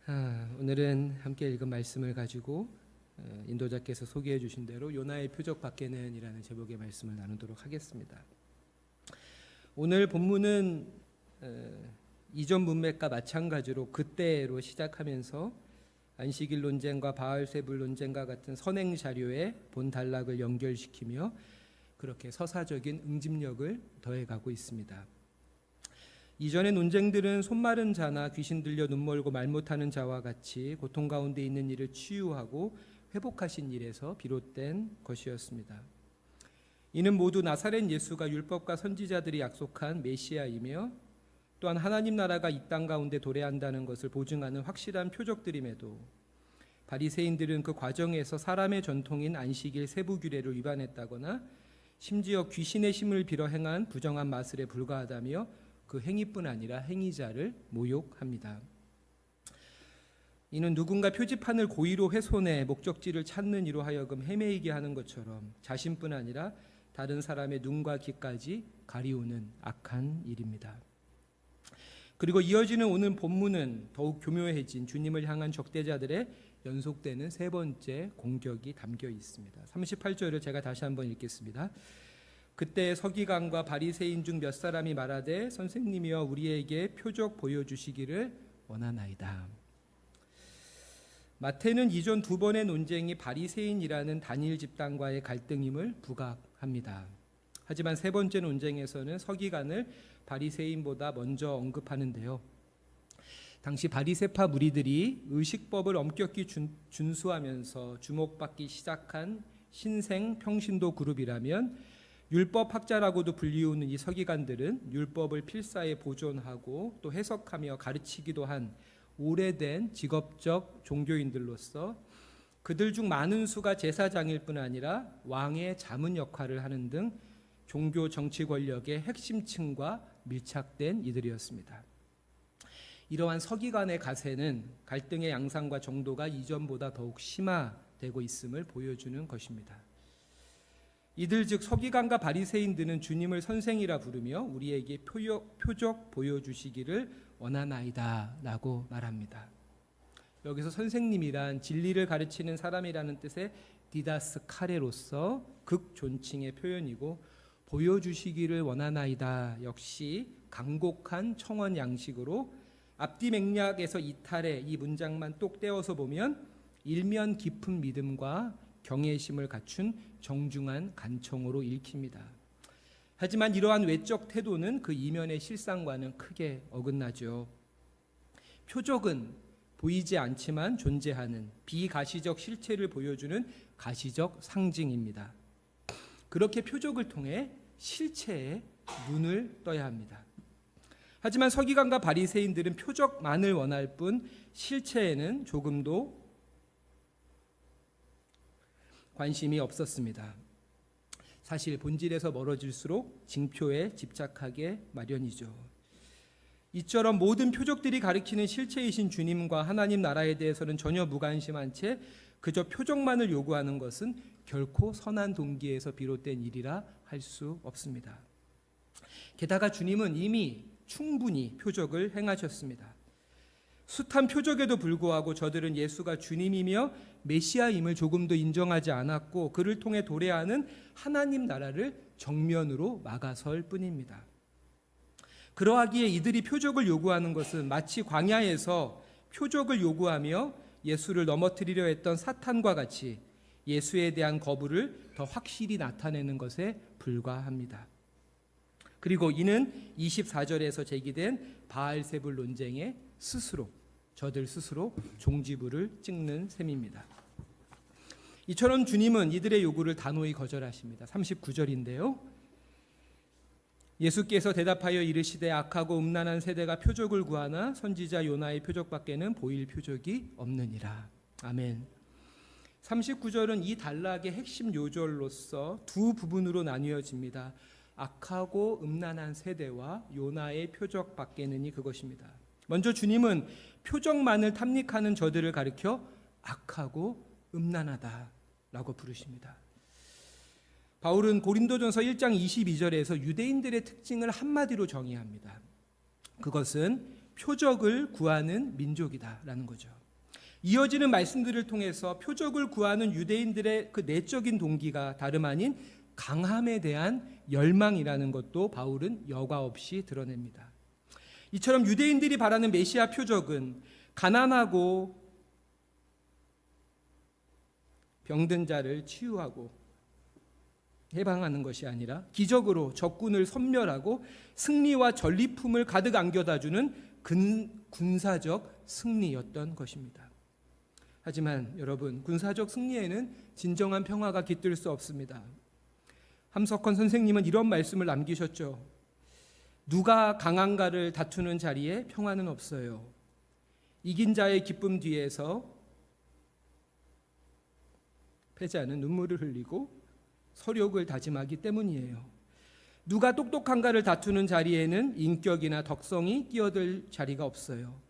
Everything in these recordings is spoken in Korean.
오늘은 함께 읽은 말씀을 가지고 인도자께서 소개해 주신 대로 요나의 표적 밖에는 이라는 제목의 말씀을 나누도록 하겠습니다. 오늘 본문은 이전 문맥과 마찬가지로 그때로 시작하면서 안식일 논쟁과 바알세불 논쟁과 같은 선행 자료에 본 단락을 연결시키며 그렇게 서사적인 응집력을 더해가고 있습니다. 이전의 논쟁들은 손 마른 자나 귀신 들려 눈 멀고 말 못하는 자와 같이 고통 가운데 있는 이를 치유하고 회복하신 일에서 비롯된 것이었습니다. 이는 모두 나사렛 예수가 율법과 선지자들이 약속한 메시아이며 또한 하나님 나라가 이 땅 가운데 도래한다는 것을 보증하는 확실한 표적들임에도 바리새인들은 그 과정에서 사람의 전통인 안식일 세부 규례를 위반했다거나 심지어 귀신의 힘을 빌어 행한 부정한 마술에 불과하다며 그 행위뿐 아니라 행위자를 모욕합니다. 이는 누군가 표지판을 고의로 훼손해 목적지를 찾는 이로 하여금 헤매이게 하는 것처럼 자신뿐 아니라 다른 사람의 눈과 귀까지 가리우는 악한 일입니다. 그리고 이어지는 오늘 본문은 더욱 교묘해진 주님을 향한 적대자들의 연속되는 세 번째 공격이 담겨 있습니다. 38절을 제가 다시 한번 읽겠습니다. 그때 서기관과 바리새인 중 몇 사람이 말하되 선생님이여 우리에게 표적 보여주시기를 원하나이다. 마태는 이전 두 번의 논쟁이 바리새인이라는 단일 집단과의 갈등임을 부각합니다. 하지만 세 번째 논쟁에서는 서기관을 바리새인보다 먼저 언급하는데요. 당시 바리새파 무리들이 의식법을 엄격히 준수하면서 주목받기 시작한 신생 평신도 그룹이라면 율법학자라고도 불리우는 이 서기관들은 율법을 필사에 보존하고 또 해석하며 가르치기도 한 오래된 직업적 종교인들로서 그들 중 많은 수가 제사장일 뿐 아니라 왕의 자문 역할을 하는 등 종교 정치 권력의 핵심층과 밀착된 이들이었습니다. 이러한 서기관의 가세는 갈등의 양상과 정도가 이전보다 더욱 심화되고 있음을 보여주는 것입니다. 이들 즉 서기관과 바리새인들은 주님을 선생이라 부르며 우리에게 표적 보여주시기를 원하나이다 라고 말합니다. 여기서 선생님이란 진리를 가르치는 사람이라는 뜻의 디다스 카레로서 극존칭의 표현이고 보여주시기를 원하나이다 역시 간곡한 청원 양식으로 앞뒤 맥락에서 이탈해 이 문장만 똑 떼어서 보면 일면 깊은 믿음과 경외심을 갖춘 정중한 간청으로 읽힙니다. 하지만 이러한 외적 태도는 그 이면의 실상과는 크게 어긋나죠. 표적은 보이지 않지만 존재하는 비가시적 실체를 보여주는 가시적 상징입니다. 그렇게 표적을 통해 실체에 눈을 떠야 합니다. 하지만 서기관과 바리새인들은 표적만을 원할 뿐 실체에는 조금도 관심이 없었습니다. 사실 본질에서 멀어질수록 징표에 집착하게 마련이죠. 이처럼 모든 표적들이 가리키는 실체이신 주님과 하나님 나라에 대해서는 전혀 무관심한 채 그저 표적만을 요구하는 것은 결코 선한 동기에서 비롯된 일이라 할 수 없습니다. 게다가 주님은 이미 충분히 표적을 행하셨습니다. 숱한 표적에도 불구하고 저들은 예수가 주님이며 메시아임을 조금도 인정하지 않았고 그를 통해 도래하는 하나님 나라를 정면으로 막아설 뿐입니다. 그러하기에 이들이 표적을 요구하는 것은 마치 광야에서 표적을 요구하며 예수를 넘어뜨리려 했던 사탄과 같이 예수에 대한 거부를 더 확실히 나타내는 것에 불과합니다. 그리고 이는 24절에서 제기된 바알세불 논쟁에 저들 스스로 종지부를 찍는 셈입니다. 이처럼 주님은 이들의 요구를 단호히 거절하십니다. 39절인데요. 예수께서 대답하여 이르시되 악하고 음란한 세대가 표적을 구하나 선지자 요나의 표적밖에는 보일 표적이 없느니라. 아멘. 39절은 이 단락의 핵심 요절로서 두 부분으로 나뉘어집니다. 악하고 음란한 세대와 요나의 표적밖에는이 그것입니다. 먼저 주님은 표적만을 탐닉하는 저들을 가리켜 악하고 음란하다라고 부르십니다. 바울은 고린도전서 1장 22절에서 유대인들의 특징을 한마디로 정의합니다. 그것은 표적을 구하는 민족이다라는 거죠. 이어지는 말씀들을 통해서 표적을 구하는 유대인들의 그 내적인 동기가 다름 아닌 강함에 대한 열망이라는 것도 바울은 여과 없이 드러냅니다. 이처럼 유대인들이 바라는 메시아 표적은 가난하고 병든 자를 치유하고 해방하는 것이 아니라 기적으로 적군을 섬멸하고 승리와 전리품을 가득 안겨다주는 군사적 승리였던 것입니다. 하지만 여러분, 군사적 승리에는 진정한 평화가 깃들 수 없습니다. 함석헌 선생님은 이런 말씀을 남기셨죠. 누가 강한가를 다투는 자리에 평화는 없어요. 이긴 자의 기쁨 뒤에서 패자는 눈물을 흘리고 서력을 다짐하기 때문이에요. 누가 똑똑한가를 다투는 자리에는 인격이나 덕성이 끼어들 자리가 없어요.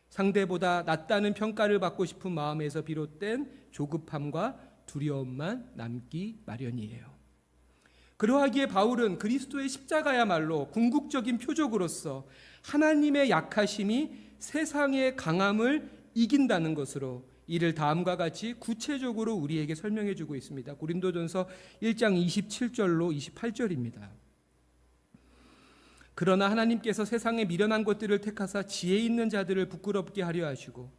상대보다 낫다는 평가를 받고 싶은 마음에서 비롯된 조급함과 두려움만 남기 마련이에요. 그러하기에 바울은 그리스도의 십자가야말로 궁극적인 표적으로서 하나님의 약하심이 세상의 강함을 이긴다는 것으로 이를 다음과 같이 구체적으로 우리에게 설명해 주고 있습니다. 고린도전서 1장 27절로 28절입니다. 그러나 하나님께서 세상에 미련한 것들을 택하사 지혜 있는 자들을 부끄럽게 하려 하시고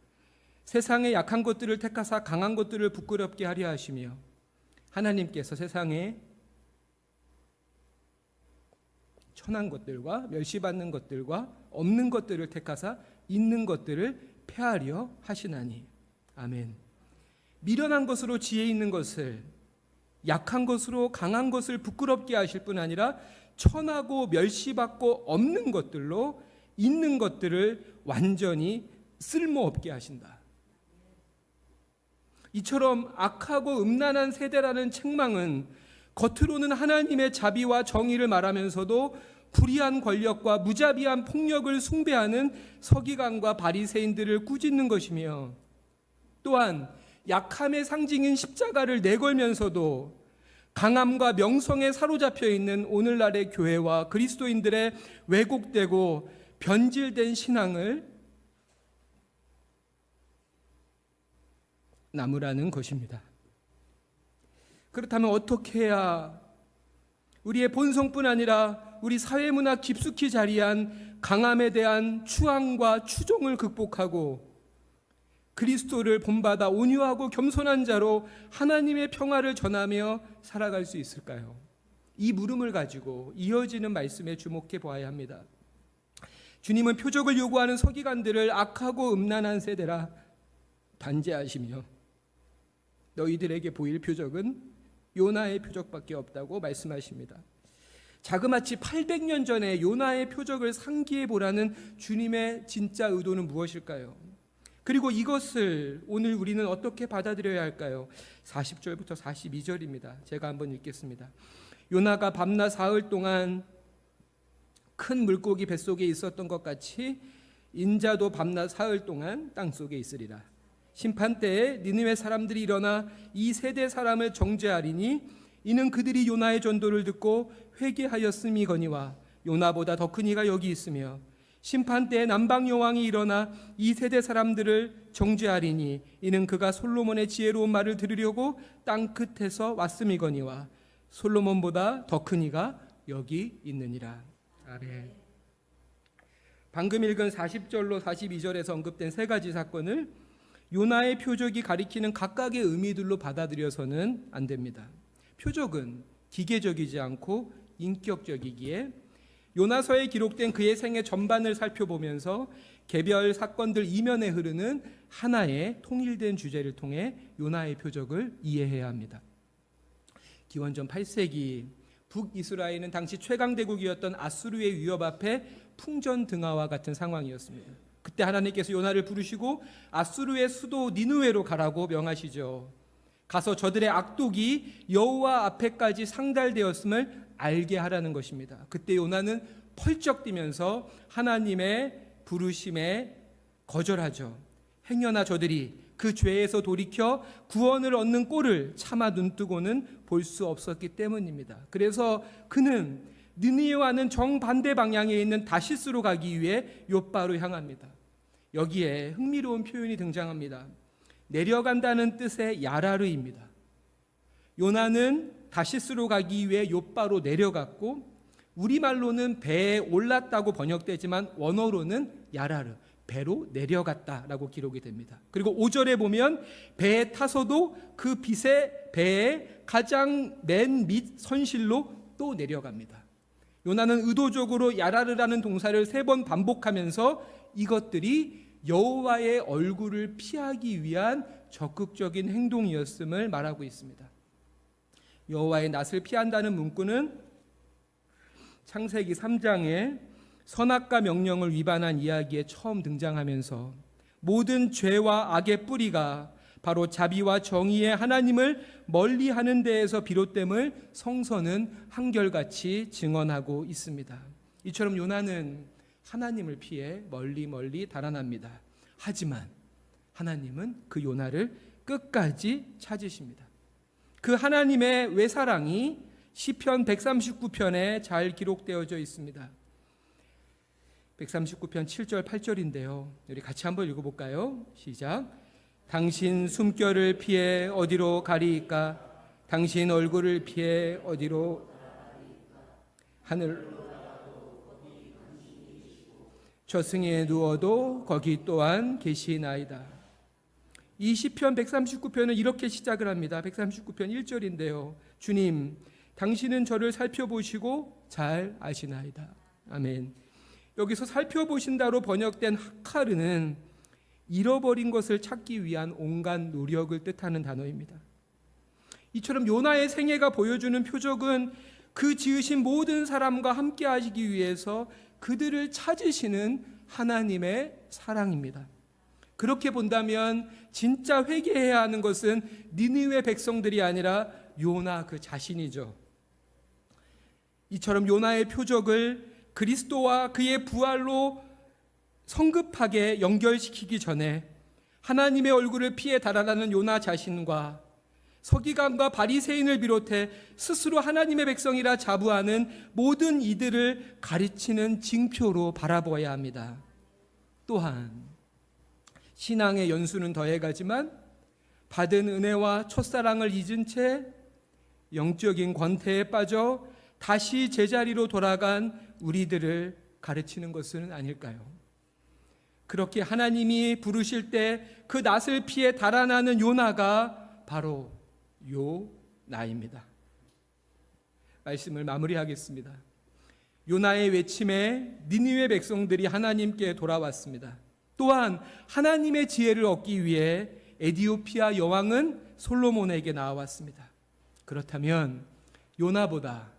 세상에 약한 것들을 택하사 강한 것들을 부끄럽게 하려 하시며 하나님께서 세상에 천한 것들과 멸시받는 것들과 없는 것들을 택하사 있는 것들을 폐하려 하시나니. 아멘. 미련한 것으로 지혜 있는 것을, 약한 것으로 강한 것을 부끄럽게 하실 뿐 아니라 천하고 멸시받고 없는 것들로 있는 것들을 완전히 쓸모없게 하신다. 이처럼 악하고 음란한 세대라는 책망은 겉으로는 하나님의 자비와 정의를 말하면서도 불의한 권력과 무자비한 폭력을 숭배하는 서기관과 바리새인들을 꾸짖는 것이며, 또한 약함의 상징인 십자가를 내걸면서도 강함과 명성에 사로잡혀 있는 오늘날의 교회와 그리스도인들의 왜곡되고 변질된 신앙을 나무라는 것입니다. 그렇다면 어떻게 해야 우리의 본성뿐 아니라 우리 사회문화 깊숙이 자리한 강함에 대한 추앙과 추종을 극복하고 그리스도를 본받아 온유하고 겸손한 자로 하나님의 평화를 전하며 살아갈 수 있을까요? 이 물음을 가지고 이어지는 말씀에 주목해 보아야 합니다. 주님은 표적을 요구하는 서기관들을 악하고 음란한 세대라 단죄하시며 너희들에게 보일 표적은 요나의 표적밖에 없다고 말씀하십니다. 자그마치 800년 전에 요나의 표적을 상기해 보라는 주님의 진짜 의도는 무엇일까요? 그리고 이것을 오늘 우리는 어떻게 받아들여야 할까요? 40절부터 42절입니다. 제가 한번 읽겠습니다. 요나가 밤낮 사흘 동안 큰 물고기 뱃속에 있었던 것 같이 인자도 밤낮 사흘 동안 땅속에 있으리라. 심판 때에 니느웨 사람들이 일어나 이 세대 사람을 정죄하리니 이는 그들이 요나의 전도를 듣고 회개하였음이거니와 요나보다 더 큰 이가 여기 있으며 심판 때에 남방 여왕이 일어나 이 세대 사람들을 정죄하리니 이는 그가 솔로몬의 지혜로운 말을 들으려고 땅 끝에서 왔음이거니와 솔로몬보다 더 큰 이가 여기 있느니라. 아멘. 방금 읽은 40절로 42절에서 언급된 세 가지 사건을 요나의 표적이 가리키는 각각의 의미들로 받아들여서는 안 됩니다. 표적은 기계적이지 않고 인격적이기에 요나서에 기록된 그의 생애 전반을 살펴보면서 개별 사건들 이면에 흐르는 하나의 통일된 주제를 통해 요나의 표적을 이해해야 합니다. 기원전 8세기 북이스라엘은 당시 최강대국이었던 아수르의 위협 앞에 풍전등화와 같은 상황이었습니다. 그때 하나님께서 요나를 부르시고 아수르의 수도 니느웨로 가라고 명하시죠. 가서 저들의 악독이 여호와 앞에까지 상달되었음을 알게 하라는 것입니다. 그때 요나는 펄쩍 뛰면서 하나님의 부르심에 거절하죠. 행여나 저들이 그 죄에서 돌이켜 구원을 얻는 꼴을 차마 눈뜨고는 볼 수 없었기 때문입니다. 그래서 그는 느니웨와는 정반대 방향에 있는 다시스로 가기 위해 욥바로 향합니다. 여기에 흥미로운 표현이 등장합니다. 내려간다는 뜻의 야라르입니다. 요나는 다시스로 가기 위해 욥바로 내려갔고 우리말로는 배에 올랐다고 번역되지만 원어로는 야라르, 배로 내려갔다라고 기록이 됩니다. 그리고 5절에 보면 배에 타서도 그 빛의 배의 가장 맨 밑 선실로 또 내려갑니다. 요나는 의도적으로 야라르라는 동사를 3번 반복하면서 이것들이 여호와의 얼굴을 피하기 위한 적극적인 행동이었음을 말하고 있습니다. 여호와의 낯을 피한다는 문구는 창세기 3장에 선악과 명령을 위반한 이야기에 처음 등장하면서 모든 죄와 악의 뿌리가 바로 자비와 정의의 하나님을 멀리하는 데에서 비롯됨을 성서는 한결같이 증언하고 있습니다. 이처럼 요나는 하나님을 피해 멀리 달아납니다. 하지만 하나님은 그 요나를 끝까지 찾으십니다. 그 하나님의 외사랑이 시편 139편에 잘 기록되어져 있습니다. 139편 7절 8절인데요. 우리 같이 한번 읽어볼까요? 시작. 당신 숨결을 피해 어디로 가리이까? 당신 얼굴을 피해 어디로? 하늘 저승에 누워도 거기 또한 계시나이다. 이 시편 139편은 이렇게 시작을 합니다. 139편 1절인데요. 주님, 당신은 저를 살펴보시고 잘 아시나이다. 아멘. 여기서 살펴보신다로 번역된 하카르는 잃어버린 것을 찾기 위한 온갖 노력을 뜻하는 단어입니다. 이처럼 요나의 생애가 보여주는 표적은 그 지으신 모든 사람과 함께 하시기 위해서 그들을 찾으시는 하나님의 사랑입니다. 그렇게 본다면 진짜 회개해야 하는 것은 니느웨 백성들이 아니라 요나 그 자신이죠. 이처럼 요나의 표적을 그리스도와 그의 부활로 성급하게 연결시키기 전에 하나님의 얼굴을 피해 달아나는 요나 자신과 서기관과 바리새인을 비롯해 스스로 하나님의 백성이라 자부하는 모든 이들을 가르치는 징표로 바라보아야 합니다. 또한 신앙의 연수는 더해가지만 받은 은혜와 첫사랑을 잊은 채 영적인 권태에 빠져 다시 제자리로 돌아간 우리들을 가르치는 것은 아닐까요? 그렇게 하나님이 부르실 때 그 낯을 피해 달아나는 요나가 바로 요나입니다. 말씀을 마무리하겠습니다. 요나의 외침에 니느웨 백성들이 하나님께 돌아왔습니다. 또한 하나님의 지혜를 얻기 위해 에디오피아 여왕은 솔로몬에게 나와왔습니다. 그렇다면 요나보다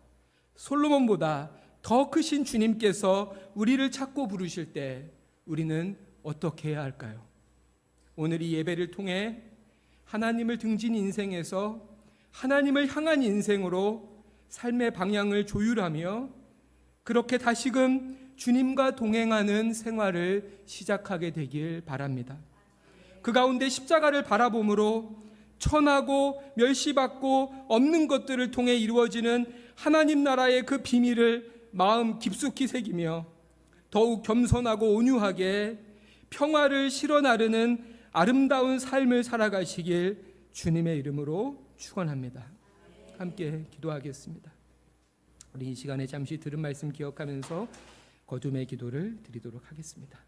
솔로몬보다 더 크신 주님께서 우리를 찾고 부르실 때 우리는 어떻게 해야 할까요? 오늘 이 예배를 통해 하나님을 등진 인생에서 하나님을 향한 인생으로 삶의 방향을 조율하며 그렇게 다시금 주님과 동행하는 생활을 시작하게 되길 바랍니다. 그 가운데 십자가를 바라봄으로 천하고 멸시받고 없는 것들을 통해 이루어지는 하나님 나라의 그 비밀을 마음 깊숙이 새기며 더욱 겸손하고 온유하게 평화를 실어 나르는 아름다운 삶을 살아가시길 주님의 이름으로 축원합니다. 함께 기도하겠습니다. 우리 이 시간에 잠시 들은 말씀 기억하면서 거듭의 기도를 드리도록 하겠습니다.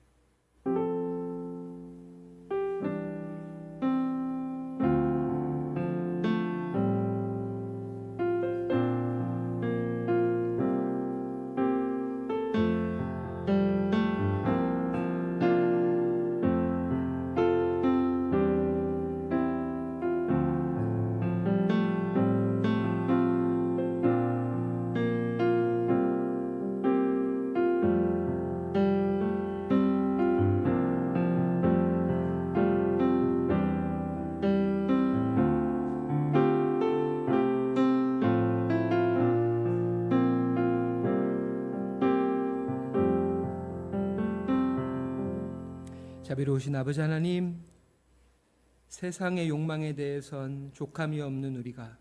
자비로우신 아버지 하나님, 세상의 욕망에 대해선 족함이 없는 우리가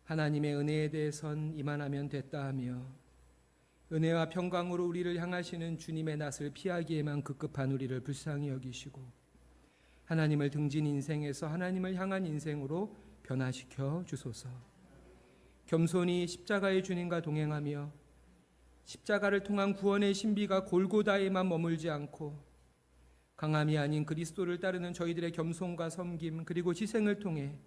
하나님의 은혜에 대해선 이만하면 됐다 하며 은혜와 평강으로 우리를 향하시는 주님의 낯을 피하기에만 급급한 우리를 불쌍히 여기시고 하나님을 등진 인생에서 하나님을 향한 인생으로 변화시켜 주소서. 겸손히 십자가의 주님과 동행하며 십자가를 통한 구원의 신비가 골고다에만 머물지 않고 강함이 아닌 그리스도를 따르는 저희들의 겸손과 섬김 그리고 희생을 통해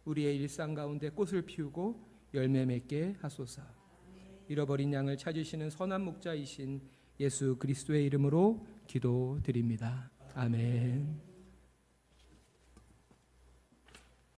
우리의 일상 가운데 꽃을 피우고 열매 맺게 하소서. 잃어버린 양을 찾으시는 선한 목자이신 예수 그리스도의 이름으로 기도드립니다. 아멘.